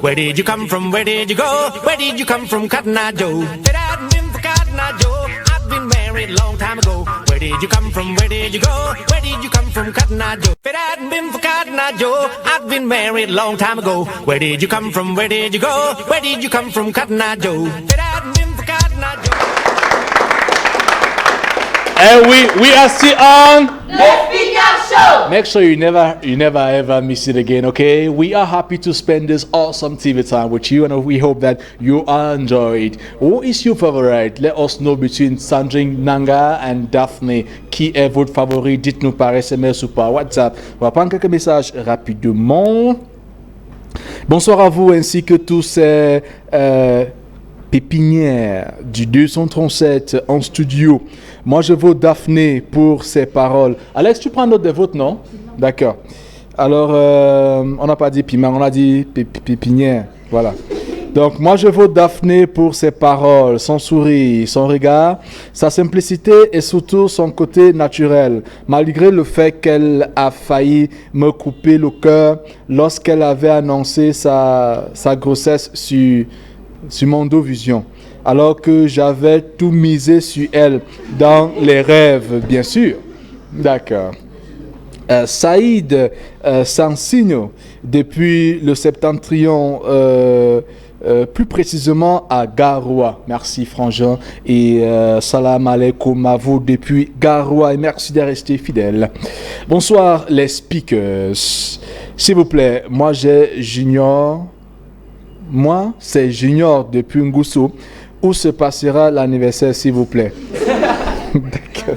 Where did you come from? Where did you go? Where did you come from, Cotton Eye Joe? If it hadn't been for Cotton Eye Joe, I'd been married a long time ago. Where did you come from? Where did you go? Where did you come from, Cotton Eye Joe? If it hadn't been for Cotton Eye Joe, I'd been married a long time ago. Where did you come from? Where did you go? Where did you come from, Cotton Eye Joe? If it hadn't been for Cotton Eye Joe. And we are still on The Speaker Show. Make sure you never ever miss it again, okay? We are happy to spend this awesome TV time with you, and we hope that you enjoyed. Who is your favorite? Let us know between Sandrine Nanga and Daphne. Qui est votre favori? Dites-nous par SMS ou par WhatsApp. On va prendre quelques messages rapidement. Bonsoir à vous ainsi que tous ces pépinières du 237 en studio. Moi, je vote Daphné pour ses paroles. Alex, tu prends note des votes, non? D'accord. Alors, on n'a pas dit piment, on a dit pépinière. Voilà. Donc, moi, je vote Daphné pour ses paroles, son sourire, son regard, sa simplicité et surtout son côté naturel. Malgré le fait qu'elle a failli me couper le cœur lorsqu'elle avait annoncé sa grossesse sur Mondo Vision. Alors que j'avais tout misé sur elle dans les rêves, bien sûr. D'accord. Saïd Sansigno, depuis le septentrion, plus précisément à Garoua. Merci Frangin. Et salam alaikum à vous depuis Garoua et merci de rester fidèle. Bonsoir les speakers. S'il vous plaît, moi j'ai Junior. Moi, c'est Junior depuis Ngoussou. Où se passera l'anniversaire, s'il vous plaît? D'accord.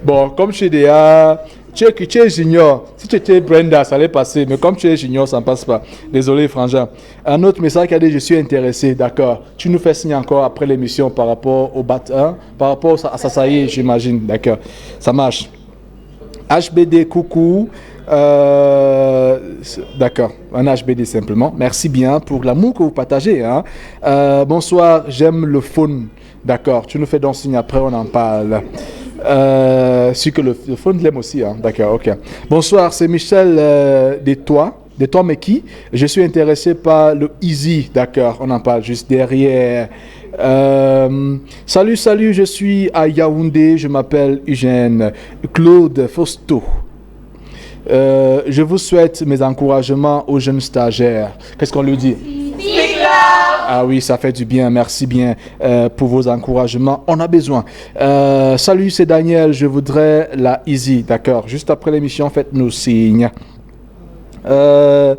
Bon, comme tu es déjà... Tu es Junior. Si tu étais Brenda, ça allait passer. Mais comme tu es Junior, ça ne passe pas. Désolé, Frangin. Un autre message qui a dit « Je suis intéressé ». D'accord. Tu nous fais signe encore après l'émission par rapport au BAT 1. Par rapport à ça y est, j'imagine. D'accord. Ça marche. HBD, coucou. D'accord, un HBD simplement. Merci bien pour l'amour que vous partagez. Hein. Bonsoir, j'aime le phone. D'accord, tu nous fais donc signe après, on en parle. Si que le phone l'aime aussi. Hein. D'accord, ok. Bonsoir, c'est Michel Détois mais qui? Je suis intéressé par le Easy. D'accord, on en parle juste derrière. Salut, je suis à Yaoundé. Je m'appelle Eugène Claude Fausto. Je vous souhaite mes encouragements aux jeunes stagiaires. Qu'est-ce qu'on lui dit? Ah oui, ça fait du bien. Merci bien pour vos encouragements. On a besoin. Salut, c'est Daniel. Je voudrais la Easy. D'accord. Juste après l'émission, faites-nous signe. Bon,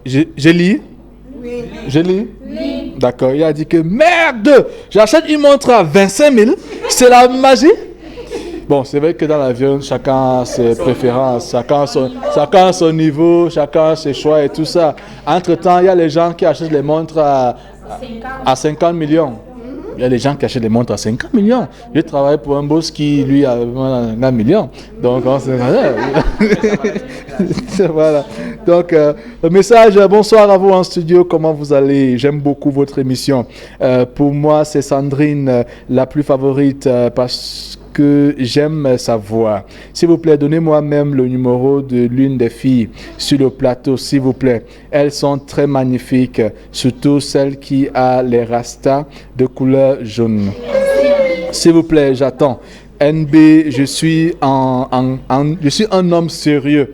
je lis. Oui. Je lis. Oui. D'accord. Il a dit que merde, j'achète une montre à 25 000. C'est la magie. Bon, c'est vrai que dans l'avion, chacun a ses préférences, chacun a son niveau, chacun a ses choix et tout ça. Entre-temps, il y a les gens qui achètent les montres à 50 millions. Il y a des gens qui achètent des montres à 50 millions. Je travaille pour un boss qui, lui, a 1 million. Donc, voilà. Donc, le message, bonsoir à vous en studio. Comment vous allez? J'aime beaucoup votre émission. Pour moi, c'est Sandrine, la plus favorite, parce que j'aime sa voix. S'il vous plaît, donnez-moi même le numéro de l'une des filles sur le plateau, s'il vous plaît. Elles sont très magnifiques, surtout celle qui a les rastas de couleur jaune. S'il vous plaît, j'attends. NB, je suis un homme sérieux.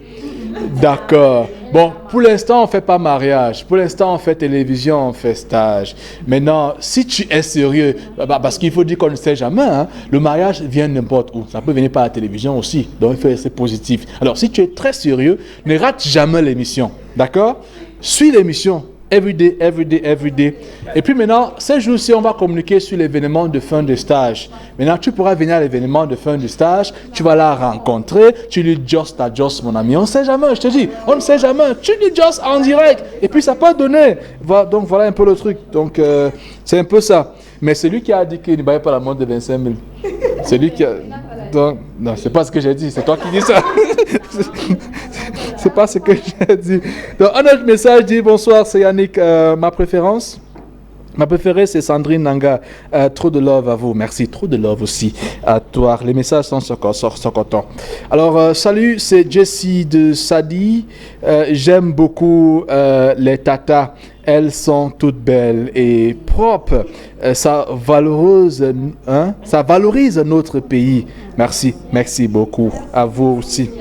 D'accord. Bon, pour l'instant, on ne fait pas mariage. Pour l'instant, on fait télévision, on fait stage. Maintenant, si tu es sérieux, parce qu'il faut dire qu'on ne sait jamais, hein, le mariage vient n'importe où. Ça peut venir par la télévision aussi. Donc, il faut être positif. Alors, si tu es très sérieux, ne rate jamais l'émission. D'accord? Suis l'émission. Everyday. Et puis maintenant, ces jours-ci, on va communiquer sur l'événement de fin de stage. Maintenant, tu pourras venir à l'événement de fin de stage, tu vas la rencontrer, tu lui dis just mon ami. On ne sait jamais, je te dis, on ne sait jamais. Tu dis just en direct, et puis ça peut donner. Donc voilà un peu le truc. Donc c'est un peu ça. Mais c'est lui qui a dit qu'il ne payait pas la montre de 25 000. C'est lui qui a... Donc, non, c'est pas ce que j'ai dit, c'est toi qui dis ça. C'est pas ce que j'ai dit. Donc, un autre message dit bonsoir, c'est Yannick, ma préférence. Ma préférée, c'est Sandrine Nanga. Trop de love à vous. Merci. Trop de love aussi à toi. Les messages sont contents. Alors, salut, c'est Jessie de Sadi. J'aime beaucoup les tatas. Elles sont toutes belles et propres. Ça valorise notre pays. Merci. Merci beaucoup. À vous aussi.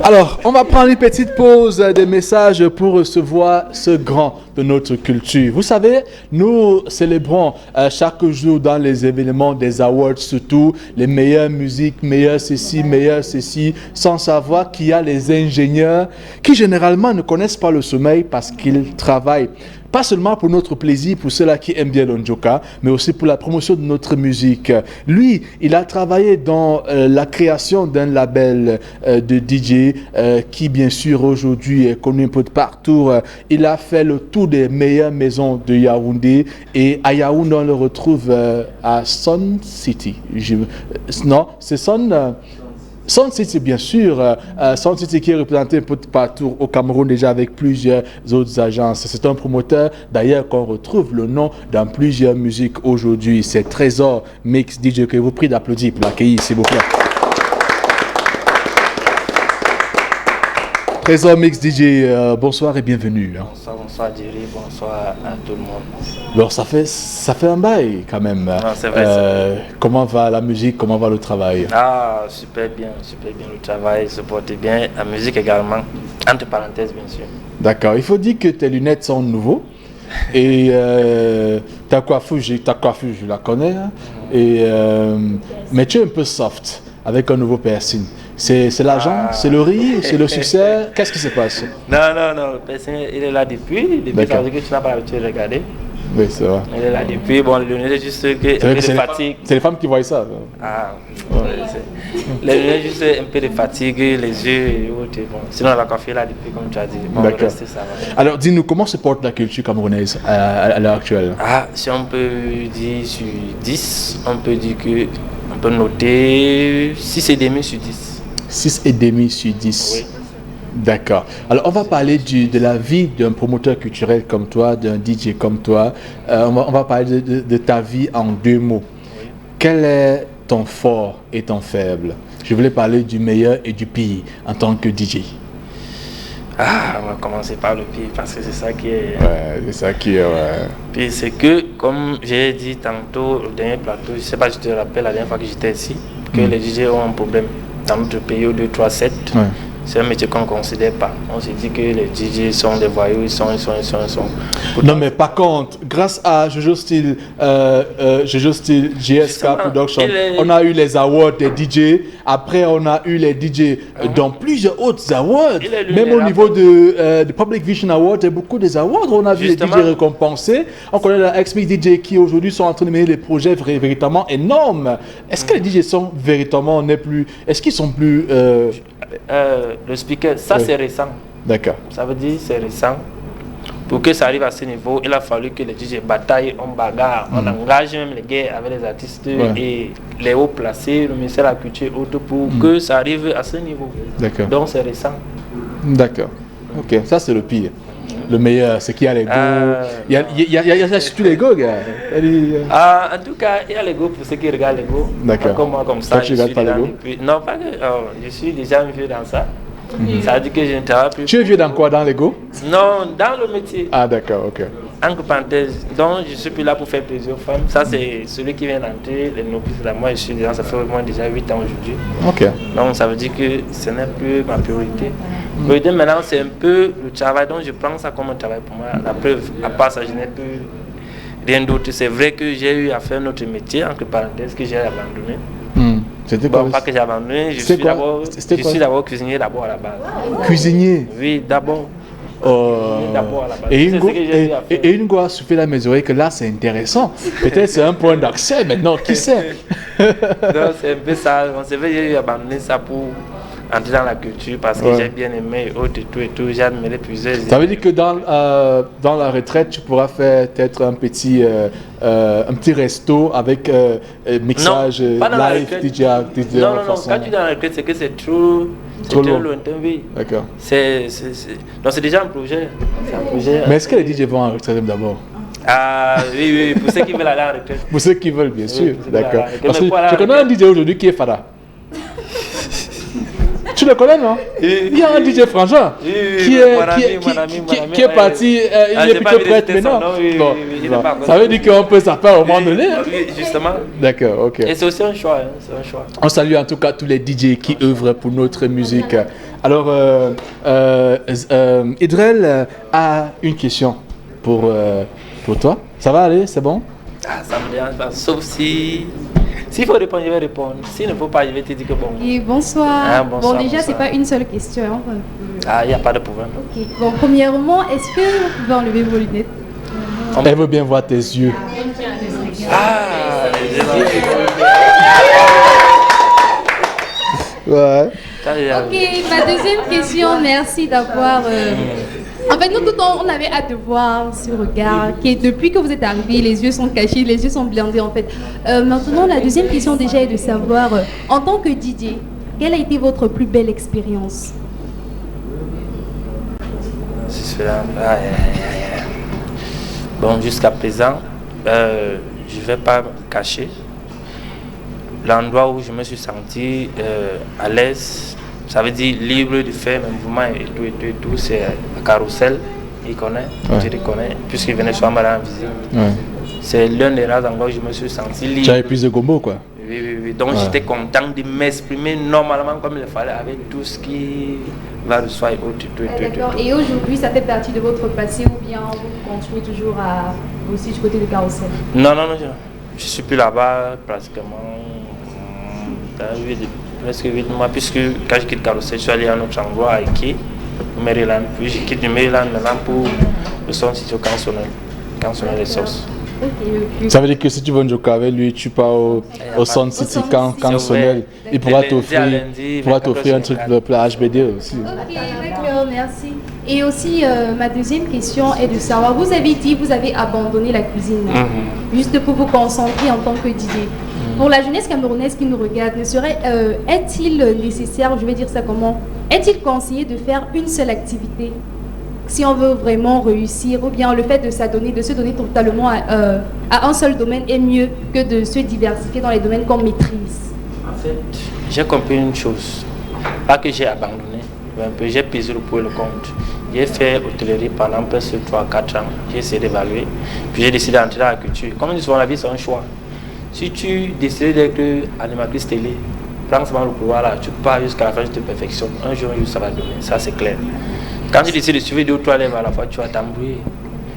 Alors, on va prendre une petite pause des messages pour recevoir ce grand de notre culture. Vous savez, nous célébrons chaque jour dans les événements des awards, surtout les meilleures musiques, meilleures ceci, sans savoir qu'il y a les ingénieurs qui généralement ne connaissent pas le sommeil parce qu'ils travaillent. Pas seulement pour notre plaisir, pour ceux-là qui aiment bien l'Ondjoka, mais aussi pour la promotion de notre musique. Lui, il a travaillé dans la création d'un label de DJ qui, bien sûr, aujourd'hui est connu un peu de partout. Il a fait le tour des meilleures maisons de Yaoundé et à Yaoundé, on le retrouve à Sun City. Non, c'est Sun City, bien sûr. Sun City qui est représenté un peu partout au Cameroun déjà avec plusieurs autres agences. C'est un promoteur d'ailleurs qu'on retrouve le nom dans plusieurs musiques aujourd'hui. C'est Trésor Mix DJ que je vous prie d'applaudir pour l'accueillir, s'il vous plaît. Trésor Mix DJ, bonsoir et bienvenue. Bonsoir Jerry, bonsoir à tout le monde. Alors ça fait un bail quand même. Non, c'est vrai, comment va la musique, comment va le travail? Ah, super bien le travail se porte bien, la musique également, entre parenthèses bien sûr. D'accord, il faut dire que tes lunettes sont nouveaux et ta coiffure, je la connais, hein, et, mais tu es un peu soft avec un nouveau piercing. C'est l'argent, c'est le riz, c'est le succès. Qu'est-ce qui se passe? Non, le piercing il est là depuis ça veut dire que tu n'as pas l'habitude de regarder. Oui, c'est vrai. Il est là depuis, bon, les lunettes juste que un peu de fatigue. C'est les femmes qui voient ça. Ah, les lunettes juste un peu de fatigue, les yeux et autres. Bon. Sinon la coiffure là depuis comme tu as dit. Bon, le reste, ça va. Alors dis-nous, comment se porte la culture camerounaise à l'heure actuelle? Ah, si on peut dire sur 10, on peut dire que on peut noter 6,5 sur 10. 6,5 sur 10. Oui. D'accord. Alors, on va parler de la vie d'un promoteur culturel comme toi, d'un DJ comme toi. On va parler de ta vie en 2 mots. Oui. Quel est ton fort et ton faible? Je voulais parler du meilleur et du pire en tant que DJ. Ah, on va commencer par le pire parce que c'est ça qui est... Ouais, c'est ça qui est... Ouais. Puis c'est que, comme j'ai dit tantôt au dernier plateau, je ne sais pas si tu te rappelles la dernière fois que j'étais ici, que les DJ ont un problème dans notre pays au 2-3-7. Ouais. C'est un métier qu'on ne considère pas. On se dit que les DJ sont des voyous, ils sont. Pourtant, non, mais par contre, grâce à Jojo Style, GSK Production, on a eu les awards des DJ. Après, on a eu les DJ dans plusieurs autres awards. Même au niveau de Public Vision Award, il y a beaucoup des awards. On a vu les DJ récompensés. On connaît la X-Mix DJ qui aujourd'hui sont en train de mener des projets véritablement énormes. Est-ce que les DJ sont véritablement est-ce qu'ils sont plus... le speaker, ça oui. C'est récent. D'accord. Ça veut dire c'est récent. Pour que ça arrive à ce niveau, il a fallu que les DJ bataillent, on bagarre, on engage même les gars avec les artistes et les hauts placés, le ministère de la Culture auto pour que ça arrive à ce niveau. D'accord. Donc c'est récent. D'accord. Ok, ça c'est le pire. Le meilleur, c'est qu'il y a les go. Il y a surtout les go, gars. En tout cas, il y a les go pour ceux qui regardent les go. D'accord. Comme moi, comme ça. Toi, tu regardes pas les go? Non, pas que. Je suis déjà vieux dans ça. Ça veut dire que je ne travaille plus. Tu es vieux dans quoi? Dans les go? Non, dans le métier. Ah, d'accord, ok. Entre parenthèses, donc je suis plus là pour faire plaisir aux femmes. Ça, c'est celui qui vient d'entrer, les novices là. Moi, je suis dedans, ça fait au moins déjà 8 ans aujourd'hui. Ok. Donc, ça veut dire que ce n'est plus ma priorité. Priorité maintenant, c'est un peu le travail, donc je prends ça comme un travail pour moi. La preuve, à part ça, je n'ai plus rien d'autre. C'est vrai que j'ai eu à faire notre métier, entre parenthèses, que j'ai abandonné. C'était quoi? Bon, pas que j'ai abandonné, je suis d'abord cuisinier d'abord à la base. Cuisinier? Oui, d'abord. Et une fois fait la mesure que là c'est intéressant. Peut-être c'est un point d'accès maintenant, qui sait? Non, c'est un peu ça. C'est vrai que j'ai abandonné ça pour entrer dans la culture parce que j'ai bien aimé et tout, j'ai admiré plusieurs. Ça veut dire que dans la retraite, tu pourras faire peut-être un petit resto avec mixage live, DJ. Non, quand tu es dans la retraite, c'est que c'est trop lointain, oui. D'accord. C'est déjà un projet. Mais est-ce que les DJ vont en retraite d'abord? Ah oui, pour ceux qui veulent aller en retraite. Pour ceux qui veulent, bien sûr. D'accord. Parce que Mais je connais un DJ aujourd'hui qui est Fada. Tu le connais, non? Il y a un DJ frangin qui est parti, il est plutôt prêtre maintenant. Ça veut dire qu'on peut s'appeler au moment donné. Oui, justement. D'accord, ok. Et c'est aussi un choix. C'est un choix. On salue en tout cas tous les DJ qui œuvrent pour notre musique. Alors, Idrel a une question pour toi. Ça va aller? C'est bon? Ah, ça me dérange pas. Sauf si... S'il faut répondre, je vais répondre. S'il ne faut pas, je vais te dire que bon. Et bonsoir. Ah, bonsoir. Bon, déjà, c'est pas une seule question. Hein. Ah, il n'y a pas de problème. Ok. Bon, premièrement, est-ce que vous pouvez enlever vos lunettes? Elle veut bien voir tes yeux. Ah, Ouais. Ok, ma deuxième question, merci d'avoir... En fait, nous, tout le temps, on avait hâte de voir ce regard qui, depuis que vous êtes arrivé, les yeux sont cachés, les yeux sont blindés, en fait. Maintenant, la deuxième question, déjà, est de savoir, en tant que DJ, quelle a été votre plus belle expérience? Bon, jusqu'à présent, je ne vais pas me cacher. L'endroit où je me suis senti à l'aise, ça veut dire libre de faire mes mouvements et tout, c'est à Carrousel, il connaît, je le connais, puisqu'il venait souvent me rendre visite. Ouais. C'est l'un des rares endroits où je me suis senti libre. Tu avais plus de gombo, quoi. Oui. Donc j'étais content de m'exprimer normalement comme il fallait, avec tout ce qui va de soi et autres. D'accord. Et aujourd'hui, ça fait partie de votre passé ou bien vous continuez toujours à aussi du côté de Carrousel? Non, je suis plus là-bas pratiquement. Presque 8 mois, puisque quand je quitte Carrousel, je suis allé à un autre endroit à Ike, au Maryland. Puis je quitte le Maryland maintenant pour le son sitio Canzonel les Sources. Ça veut dire que si tu veux jouer avec lui, tu pars au Sound City Canzonel. Il pourra t'offrir un truc de HBD aussi. Ok, d'accord, merci. Et aussi, ma deuxième question est de savoir, vous avez dit que vous avez abandonné la cuisine, juste pour vous concentrer en tant que DJ. Pour la jeunesse camerounaise qui nous regarde, est-il nécessaire, je vais dire ça comment, est-il conseillé de faire une seule activité si on veut vraiment réussir, ou bien le fait de se donner totalement à un seul domaine est mieux que de se diversifier dans les domaines qu'on maîtrise? En fait, j'ai compris une chose, pas que j'ai abandonné, mais un peu j'ai pesé le pour et le contre. J'ai fait hôtellerie pendant presque 3-4 ans, j'ai essayé d'évaluer, puis j'ai décidé d'entrer dans la culture. Comme on dit souvent, la vie c'est un choix. Si tu décides d'être animatrice télé, prends seulement le pouvoir là, tu pars jusqu'à la fin, tu te perfectionnes. Un jour, ça va donner, ça c'est clair. Quand tu décides de suivre 2 ou 3 lèvres à la fois, tu vas t'embrouiller.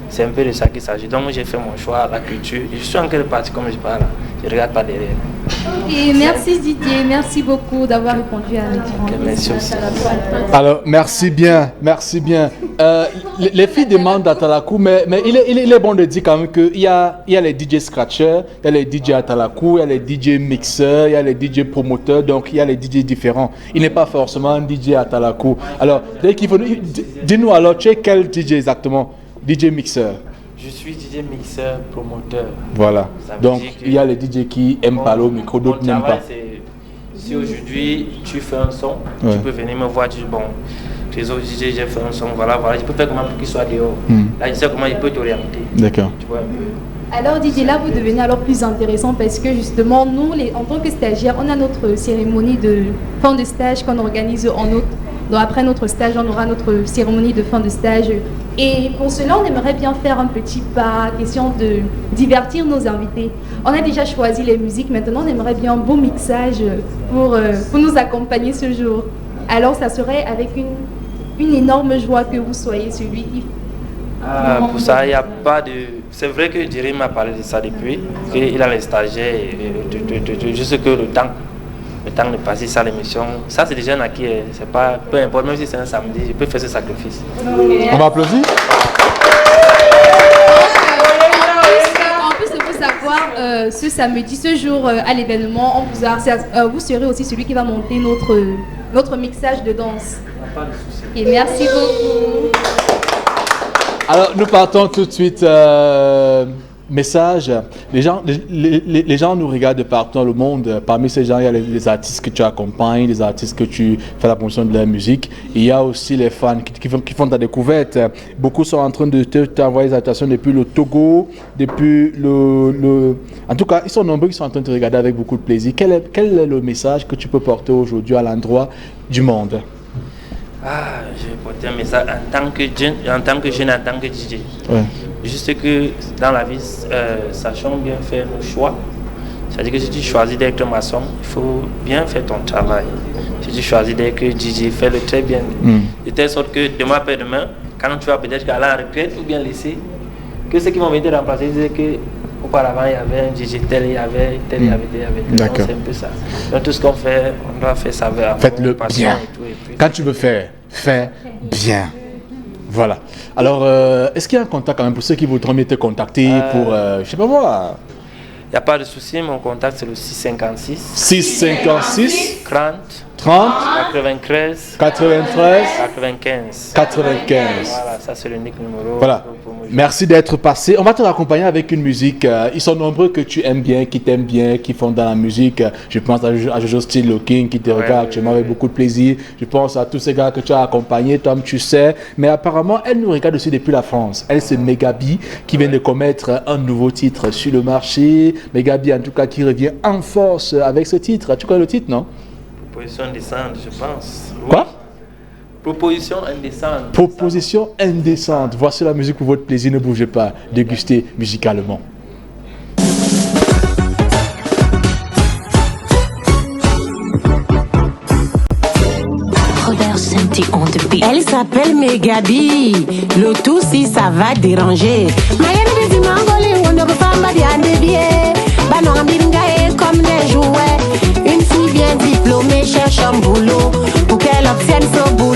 C'est un peu de ça qu'il s'agit. Donc j'ai fait mon choix à la culture. Et je suis en quelle partie comme je parle là. Je ne regarde pas derrière. Ok, merci Didier, merci beaucoup d'avoir répondu à mes différentes questions. Alors, merci bien. Les filles demandent à Talakou, mais il est bon de dire quand même qu'il y a les DJ scratchers, il y a les DJ à Talakou, il y a les DJ mixeurs, il y a les DJ promoteurs, donc il y a les DJ différents. Il n'est pas forcément un DJ à Talakou. Alors, dis-nous alors, tu es quel DJ exactement? DJ mixeur? Je suis DJ mixeur, promoteur. Voilà. Donc, il y a les DJ qui aiment parler au micro, d'autres n'aiment pas. Si aujourd'hui tu fais un son, tu peux venir me voir, tu dis bon, les autres DJ, j'ai fait un son, voilà, je peux faire comment pour qu'il soit dehors. Là, je sais comment il peut t'orienter. D'accord. Tu vois un peu. Alors DJ, là vous devenez alors plus intéressant parce que justement nous, en tant que stagiaires, on a notre cérémonie de fin de stage qu'on organise en août. Donc après notre stage, on aura notre cérémonie de fin de stage. Et pour cela, on aimerait bien faire un petit pas, question de divertir nos invités. On a déjà choisi les musiques, maintenant on aimerait bien un beau mixage pour nous accompagner ce jour. Alors ça serait avec une énorme joie que vous soyez celui qui... pour ça, il n'y a pas de... C'est vrai que Jerry m'a parlé de ça depuis, qu'il a les stagiaires, juste que le temps de passer ça à l'émission, ça c'est déjà un acquis, c'est pas, peu importe, même si c'est un samedi, je peux faire ce sacrifice. On va applaudir. En plus, il faut savoir, ce samedi, ce jour à l'événement, vous serez aussi celui qui va monter notre mixage de danse. Pas de souci. Et merci beaucoup. Alors, nous partons tout de suite message, les gens nous regardent de partout dans le monde. Parmi ces gens, il y a les artistes que tu accompagnes, les artistes que tu fais la promotion de leur musique. Il y a aussi les fans qui font ta découverte. Beaucoup sont en train de t'envoyer des invitations depuis le Togo, depuis En tout cas, ils sont nombreux qui sont en train de te regarder avec beaucoup de plaisir. Quel est le message que tu peux porter aujourd'hui à l'endroit du monde? Je vais porter un message en tant que jeune, en tant que DJ. Ouais. Juste que dans la vie, sachons bien faire nos choix. C'est-à-dire que si tu choisis d'être maçon, il faut bien faire ton travail. Si tu choisis d'être DJ, fais-le très bien. De telle sorte que demain après demain, quand tu vas peut-être aller en retraite ou bien laisser, que ceux qui vont venir te remplacer disaient que auparavant il y avait un DJ tel, il y avait tel. D'accord. C'est un peu ça. Donc tout ce qu'on fait, on doit faire ça avec faites-le passion bien. Et tout, et puis, quand tu veux faire, fais bien. Voilà. Alors, est-ce qu'il y a un contact quand même pour ceux qui voudront te contacter pour, je sais pas moi. Il n'y a pas de souci, mon contact c'est le 656. 656 30 93 95. Voilà, ça c'est l'unique numéro. Voilà. Merci d'être passé. On va te raccompagner avec une musique. Ils sont nombreux que tu aimes bien, qui t'aiment bien, qui font dans la musique. Je pense à Jojo Style Looking qui te regarde actuellement avec beaucoup de plaisir. Je pense à tous ces gars que tu as accompagnés, Tom, tu sais. Mais apparemment, elle nous regarde aussi depuis la France. Elle, c'est Megabi qui vient de commettre un nouveau titre sur le marché. Megabi, en tout cas, qui revient en force avec ce titre. Tu connais le titre, non? Proposition indécente, je pense. Quoi? Proposition indécente. Proposition indécente. Voici la musique pour votre plaisir. Ne bougez pas. Dégustez musicalement. Elle s'appelle Megabi. Le tout si ça va déranger. Comme des jouets. Une fille bien diplômée cherche un boulot pour qu'elle obtienne son boulot.